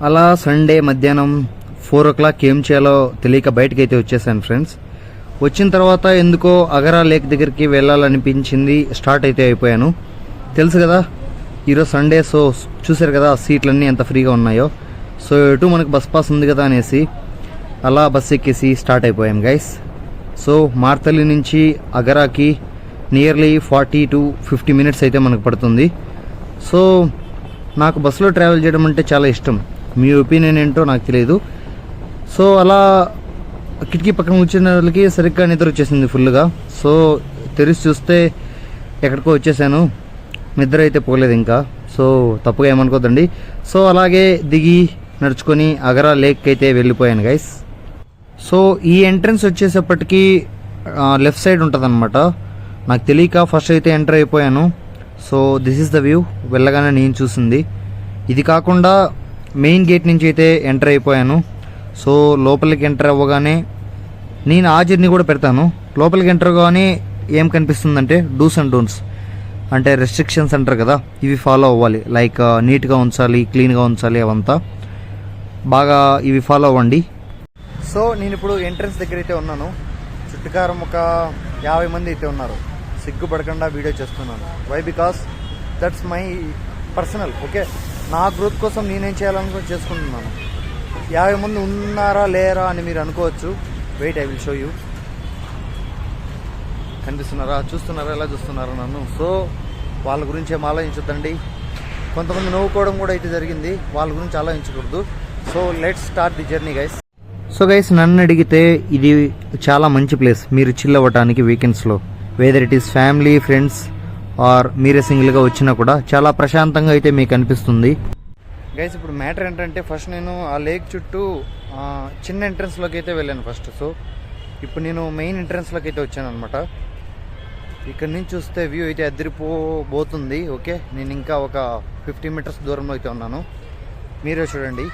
అలా సండే మధ్యాహ్నం 4 o'clock ఏం చేయాలో తెలియక బయటకు అయితే వచ్చేసాను ఫ్రెండ్స్. వచ్చిన తర్వాత ఎందుకో అగరా లేక్ దగ్గరికి వెళ్ళాలనిపించింది. స్టార్ట్ అయితే అయిపోయాను. తెలుసు కదా ఈరోజు సండే, సో చూసారు కదా సీట్లన్నీ ఎంత ఫ్రీగా ఉన్నాయో. సో ఎటు మనకు బస్ పాస్ ఉంది కదా అనేసి అలా బస్ ఎక్కేసి స్టార్ట్ అయిపోయాం గైస్. సో మార్తల్లి నుంచి అగరాకి నియర్లీ 40 to 50 minutes అయితే మనకు పడుతుంది. సో నాకు బస్సులో ట్రావెల్ చేయడం అంటే చాలా ఇష్టం. మీ ఒపీనియన్ ఏంటో నాకు తెలియదు. సో అలా కిటికీ పక్కన కూర్చున్న వాళ్ళకి సరిగ్గా నిద్ర వచ్చేసింది ఫుల్గా. సో తెరిచి చూస్తే ఎక్కడికో వచ్చేసాను. నిద్ర అయితే పోలేదు ఇంకా. సో తప్పుగా ఏమనుకోద్దండి. సో అలాగే దిగి నడుచుకొని అగరా లేక్ అయితే వెళ్ళిపోయాను గైస్. సో ఈ ఎంట్రన్స్ వచ్చేసేపటికి లెఫ్ట్ సైడ్ ఉంటుంది అనమాట. నాకు తెలియక ఫస్ట్ అయితే ఎంటర్ అయిపోయాను. So this is the view. వెళ్ళగానే నేను చూసింది ఇది. కాకుండా మెయిన్ గేట్ నుంచి అయితే ఎంటర్ అయిపోయాను. సో లోపలికి ఎంటర్ అవ్వగానే నేను ఆ జర్నీ కూడా పెడతాను. లోపలికి ఎంటర్ అవ్వగానే ఏం కనిపిస్తుందంటే డూస్ అండ్ డోంట్స్, అంటే రెస్ట్రిక్షన్స్ అంటారు కదా, ఇవి ఫాలో అవ్వాలి. లైక్ నీట్గా ఉంచాలి, క్లీన్గా ఉంచాలి, అవంతా బాగా ఇవి ఫాలో అవ్వండి. సో నేను ఇప్పుడు ఎంట్రన్స్ దగ్గర అయితే ఉన్నాను. చుట్టుకారం ఒక 50 మంది అయితే ఉన్నారు. సిగ్గుపడకుండా వీడియో చేస్తున్నాను. Why? Because that's my personal. Okay, నా గ్రోత్ కోసం నేనేం చేయాలనుకుని చేసుకుంటున్నాను. 50 మంది ఉన్నారా లేరా అని మీరు అనుకోవచ్చు. Wait, I will show you. కనిపిస్తున్నారా? చూస్తున్నారా? ఎలా చూస్తున్నారా నన్ను? సో వాళ్ళ గురించి ఏం ఆలోచించొద్దండి. కొంతమంది నవ్వుకోవడం కూడా అయితే జరిగింది. వాళ్ళ గురించి ఆలోచించకూడదు. So let's start the journey guys. So guys, నన్ను అడిగితే ఇది చాలా మంచి ప్లేస్ మీరు చిల్ అవ్వటానికి వీకెండ్స్లో. Whether it is family, friends or మీరే సింగిల్గా వచ్చినా కూడా చాలా ప్రశాంతంగా అయితే మీకు అనిపిస్తుంది గైస్. ఇప్పుడు మ్యాటర్ ఏంటంటే ఫస్ట్ నేను ఆ లేక్ చుట్టూ చిన్న ఎంట్రన్స్లోకి అయితే వెళ్ళాను ఫస్ట్. సో ఇప్పుడు నేను మెయిన్ ఎంట్రన్స్లోకి అయితే వచ్చాను అనమాట. ఇక్కడ నుంచి చూస్తే వ్యూ అయితే అదిరిపోబోతుంది. ఓకే, నేను ఇంకా ఒక 50 meters దూరంలో అయితే ఉన్నాను. మీరే చూడండి.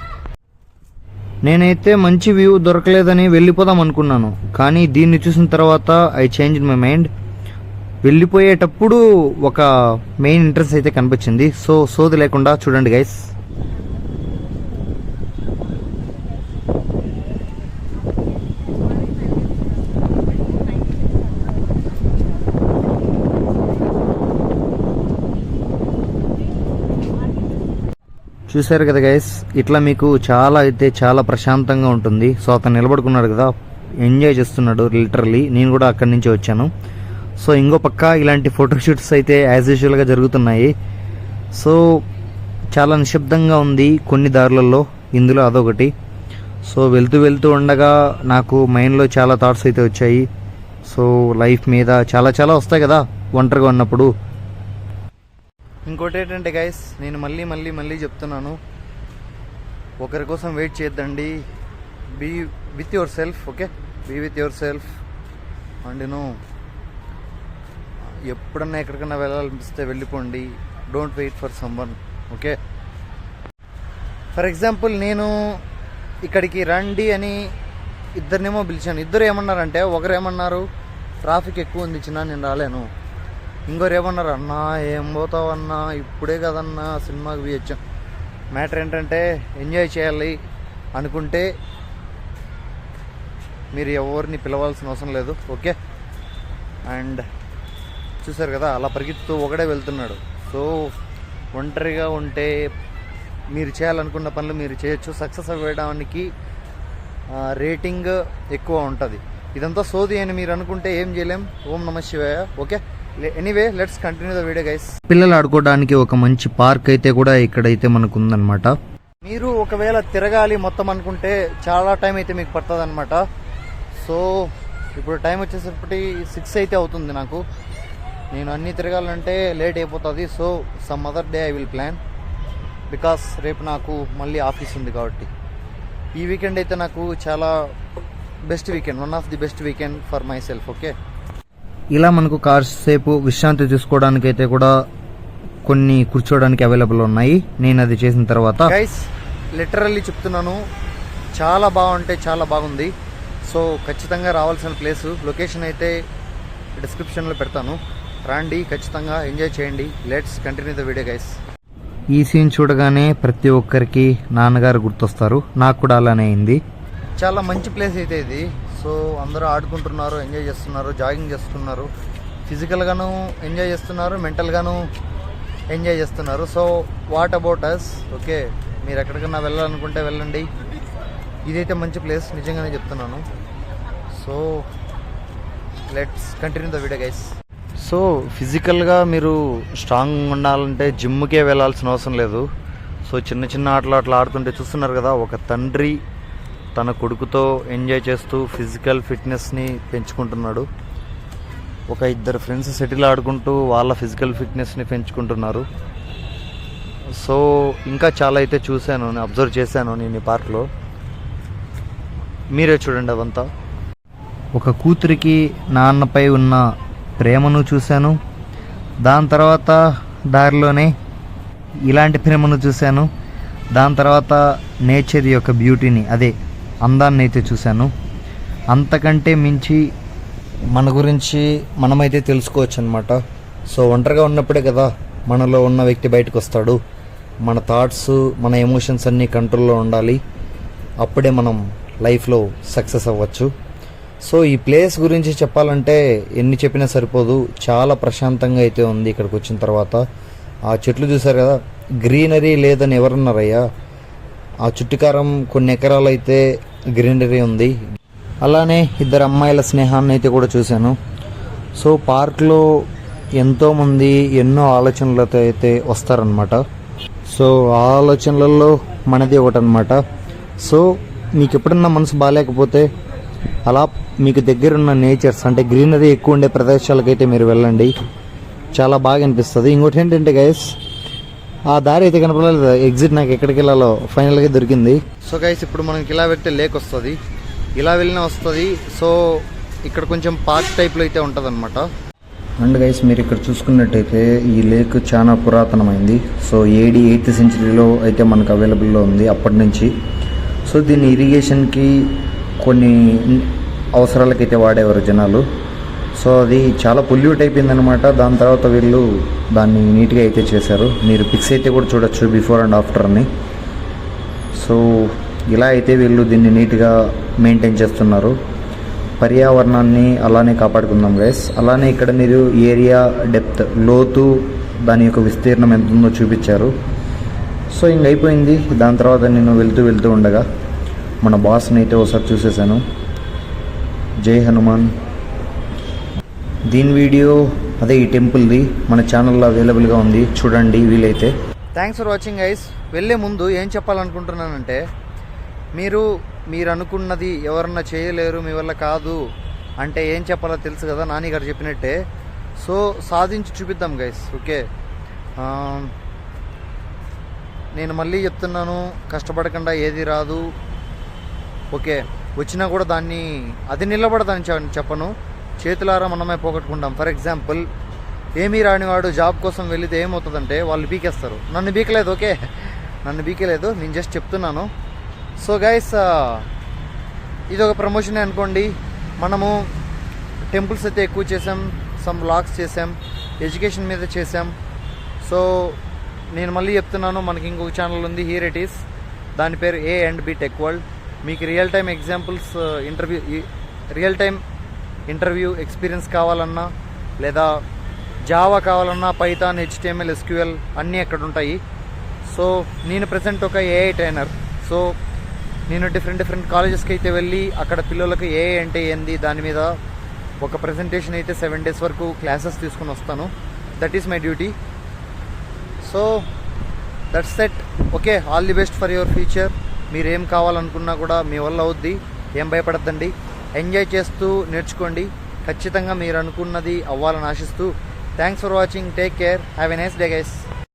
నేనైతే మంచి వ్యూ దొరకలేదని వెళ్ళిపోదాం అనుకున్నాను. కానీ దీన్ని చూసిన తర్వాత ఐ చేంజ్ మై మైండ్. వెళ్ళిపోయేటప్పుడు ఒక మెయిన్ ఎంట్రన్స్ అయితే కనిపించింది. సో సోది లేకుండా చూడండి గైస్. చూసారు కదా గైస్, ఇట్లా మీకు చాలా ప్రశాంతంగా ఉంటుంది. సో అతను నిలబడుకున్నాడు కదా, ఎంజాయ్ చేస్తున్నాడు లిటరల్లీ. నేను కూడా అక్కడి నుంచి వచ్చాను. సో ఇంకో పక్క ఇలాంటి ఫోటోషూట్స్ అయితే యాజ్ యూజువల్గా జరుగుతున్నాయి. సో చాలా నిశ్శబ్దంగా ఉంది కొన్ని దారులలో, ఇందులో అదొకటి. సో వెళ్తూ ఉండగా నాకు మైండ్లో చాలా థాట్స్ అయితే వచ్చాయి. సో లైఫ్ మీద చాలా వస్తాయి కదా ఒంటరిగా ఉన్నప్పుడు. ఇంకోటి ఏంటంటే గైస్, నేను మళ్ళీ చెప్తున్నాను, ఒకరి కోసం వెయిట్ చేయొద్దండి. Be with your self. Okay, be with your self. And ఎప్పుడన్నా ఎక్కడికన్నా వెళ్ళాలనిపిస్తే వెళ్ళిపోండి. Don't wait for someone. Okay, for example నేను ఇక్కడికి రండి అని ఇద్దరినేమో పిలిచాను. ఇద్దరు ఏమన్నారంటే, ఒకరు ఏమన్నారు ట్రాఫిక్ ఎక్కువ ఉంది చిన్న నేను రాలేను. ఇంకోరు ఏమన్నారు, అన్నా ఏం పోతావన్నా ఇప్పుడే కదన్నా సినిమాకి పోయి వచ్చాం. మ్యాటర్ ఏంటంటే ఎంజాయ్ చేయాలి అనుకుంటే మీరు ఎవరిని పిలవాల్సిన అవసరం లేదు. ఓకే, అండ్ చూసారు కదా అలా పరిగెత్తుతూ ఒకడే వెళ్తున్నాడు. సో ఒంటరిగా ఉంటే మీరు చేయాలనుకున్న పనులు మీరు చేయొచ్చు. సక్సెస్ అవ్వడానికి రేటింగ్ ఎక్కువ ఉంటుంది. ఇదంతా సోది అని మీరు అనుకుంటే ఏం చేయలేం. ఓం నమః శివాయ. Okay, anyway let's continue the video guys. పిల్లలు ఆడుకోవడానికి ఒక మంచి పార్క్ అయితే కూడా ఇక్కడైతే మనకు ఉందన్నమాట. మీరు ఒకవేళ తిరగాలి మొత్తం అనుకుంటే చాలా టైం అయితే మీకు పడుతుంది అనమాట. సో ఇప్పుడు టైం వచ్చేసరికి 6 అయితే అవుతుంది. నాకు నేను అన్నీ తిరగాలంటే లేట్ అయిపోతుంది. So some other day I will plan, because రేపు నాకు మళ్ళీ ఆఫీస్ ఉంది కాబట్టి. ఈ వీకెండ్ అయితే నాకు చాలా best weekend, one of the best weekend for my self. Okay, ఇలా మనకు కాసేపు విశ్రాంతి తీసుకోవడానికి అయితే కూడా కొన్ని కూర్చోవడానికి అవైలబుల్ ఉన్నాయి. నేను అది చేసిన తర్వాత గైస్ లిటరల్లీ చెప్తున్నాను, చాలా బాగుంది. సో ఖచ్చితంగా రావాల్సిన ప్లేసు, లొకేషన్ అయితే డిస్క్రిప్షన్లో పెడతాను. రండి, ఖచ్చితంగా ఎంజాయ్ చేయండి. Let's continue the video guys. ఈ సీన్ చూడగానే ప్రతి ఒక్కరికి నాన్నగారు గుర్తొస్తారు. నాకు కూడా అలానే అయింది. చాలా మంచి ప్లేస్ అయితే ఇది. సో అందరూ ఆడుకుంటున్నారు, ఎంజాయ్ చేస్తున్నారు, జాగింగ్ చేస్తున్నారు, ఫిజికల్గాను ఎంజాయ్ చేస్తున్నారు, మెంటల్గాను ఎంజాయ్ చేస్తున్నారు. So what about us? Okay, మీరు ఎక్కడికైనా వెళ్ళాలనుకుంటే వెళ్ళండి. ఇదైతే మంచి ప్లేస్, నిజంగానే చెప్తున్నాను. So let's continue the video guys. So ఫిజికల్గా మీరు స్ట్రాంగ్ ఉండాలంటే జిమ్కే వెళ్ళాల్సిన అవసరం లేదు. సో చిన్న చిన్న ఆటలు అట్లా ఆడుతుంటే చూస్తున్నారు కదా, ఒక తండ్రి తన కొడుకుతో ఎంజాయ్ చేస్తూ ఫిజికల్ ఫిట్నెస్ని పెంచుకుంటున్నాడు. ఒక ఇద్దరు ఫ్రెండ్స్ సెటిల్ ఆడుకుంటూ వాళ్ళ ఫిజికల్ ఫిట్నెస్ని పెంచుకుంటున్నారు. సో ఇంకా చాలా అయితే చూశాను, అబ్జర్వ్ చేశాను నేను ఈ పార్క్లో. మీరే చూడండి అవంతా. ఒక కూతురికి నాన్నపై ఉన్న ప్రేమను చూశాను. దాని తర్వాత దారిలోనే ఇలాంటి ప్రేమను చూశాను. దాని తర్వాత నేచర్ యొక్క బ్యూటీని, అదే అందాన్ని అయితే చూశాను. అంతకంటే మించి మన గురించి మనమైతే తెలుసుకోవచ్చు అనమాట. సో ఒంటరిగా ఉన్నప్పుడే కదా మనలో ఉన్న వ్యక్తి బయటకు వస్తాడు. మన థాట్స్, మన ఎమోషన్స్ అన్నీ కంట్రోల్లో ఉండాలి. అప్పుడే మనం లైఫ్లో సక్సెస్ అవ్వచ్చు. సో ఈ ప్లేస్ గురించి చెప్పాలంటే ఎన్ని చెప్పినా సరిపోదు. చాలా ప్రశాంతంగా అయితే ఉంది ఇక్కడికి వచ్చిన తర్వాత. ఆ చెట్లు చూసారు కదా, గ్రీనరీ లేదని ఎవరన్నారయ్యా? ఆ చుట్టుకారం కొన్ని ఎకరాలు అయితే గ్రీనరీ ఉంది. అలానే ఇద్దరు అమ్మాయిల స్నేహాన్ని అయితే కూడా చూశాను. సో పార్క్లో ఎంతోమంది ఎన్నో ఆలోచనలతో అయితే వస్తారనమాట. సో ఆ ఆలోచనలలో మనది ఒకటి అనమాట. సో మీకు ఎప్పుడన్నా మనసు బాగాలేకపోతే అలా మీకు దగ్గరున్న నేచర్స్ అంటే గ్రీనరీ ఎక్కువ ఉండే ప్రదేశాలకైతే మీరు వెళ్ళండి, చాలా బాగా అనిపిస్తుంది. ఇంకోటి ఏంటంటే గైస్, ఆ దారి అయితే కనపడలేదు, ఎగ్జిట్ నాకు ఎక్కడికి వెళ్ళాలో ఫైనల్గా దొరికింది. సో గైస్ ఇప్పుడు మనకి ఇలా వెళ్తే లేక్ వస్తుంది, ఇలా వెళ్ళినా వస్తుంది. సో ఇక్కడ కొంచెం పార్క్ టైప్లో అయితే ఉంటుంది అనమాట. అండ్ గైస్ మీరు ఇక్కడ చూసుకున్నట్టయితే ఈ లేక్ చాలా పురాతనమైంది. సో AD 8th centuryలో అయితే మనకు అవైలబుల్లో ఉంది అప్పటి నుంచి. సో దీన్ని ఇరిగేషన్కి కొన్ని అవసరాలకైతే వాడేవారు జనాలు. సో అది చాలా పొల్యూట్ అయిపోయిందనమాట. దాని తర్వాత వీళ్ళు దాన్ని నీట్గా అయితే చేశారు. మీరు పిక్స్ అయితే కూడా చూడొచ్చు బిఫోర్ అండ్ ఆఫ్టర్ అని. సో ఇలా అయితే వీళ్ళు దీన్ని నీట్గా మెయింటైన్ చేస్తున్నారు. పర్యావరణాన్ని అలానే కాపాడుకుందాం గైస్. అలానే ఇక్కడ మీరు ఏరియా డెప్త్, లోతు, దాని యొక్క విస్తీర్ణం ఎంత ఉందో చూపించారు. సో ఇంక అయిపోయింది. దాని తర్వాత నేను వెళ్తూ ఉండగా మన బాస్ని అయితే ఒకసారి చూసేసాను. జై హనుమాన్. దీని వీడియో అదే ఈ టెంపుల్ది మన ఛానల్లో అవైలబుల్గా ఉంది, చూడండి వీలైతే. Thanks for watching guys. వెళ్ళే ముందు ఏం చెప్పాలనుకుంటున్నానంటే, మీరు అనుకున్నది ఎవరన్నా చేయలేరు, మీ వల్ల కాదు అంటే ఏం చెప్పాలో తెలుసు కదా, నాని గారు చెప్పినట్టే. సో సాధించి చూపిద్దాం గైస్. ఓకే, నేను మళ్ళీ చెప్తున్నాను, కష్టపడకుండా ఏది రాదు. ఓకే, వచ్చినా కూడా దాన్ని అది నిలబడదని చెప్పను, చేతులారా మనమే పోగొట్టుకుంటాం. ఫర్ ఎగ్జాంపుల్, ఏమీ రానివాడు జాబ్ కోసం వెళితే ఏమవుతుందంటే వాళ్ళు బీకేస్తారు. నన్ను బీకలేదు, ఓకే, నన్ను బీకలేదు, నేను జస్ట్ చెప్తున్నాను. సో గైస్ ఇది ఒక ప్రమోషనే అనుకోండి. మనము టెంపుల్స్ అయితే ఎక్కువ చేసాం, సమ్ వ్లాగ్స్ చేసాం, ఎడ్యుకేషన్ మీద చేసాం. సో నేను మళ్ళీ చెప్తున్నాను, మనకి ఇంకొక ఛానల్ ఉంది, హియర్ ఇట్ ఈస్. దాని పేరు A&B Tech World. మీకు real time examples, real time interview experience కావాలన్నా, లేదా జావా కావాలన్నా, పైథాన్, HTML, SQL అన్నీ అక్కడ ఉంటాయి. సో నేను ప్రజెంట్ ఒక AI ట్రైనర్. సో నేను డిఫరెంట్ కాలేజెస్కి అయితే వెళ్ళి అక్కడ పిల్లలకు AI అంటే ఏంది దాని మీద ఒక ప్రెజెంటేషన్ అయితే 7 days వరకు క్లాసెస్ తీసుకుని వస్తాను. That is my duty. So that's set. Okay, all the best for your future. మీరు ఏం కావాలనుకున్నా కూడా మీ వల్ల అవుద్ది, ఏం భయపడద్దండి. ఎంజాయ్ చేస్తూ నేర్చుకోండి. ఖచ్చితంగా మీరు అనుకున్నది అవ్వాలని ఆశిస్తూ thanks for watching. Take care. Have a nice day guys.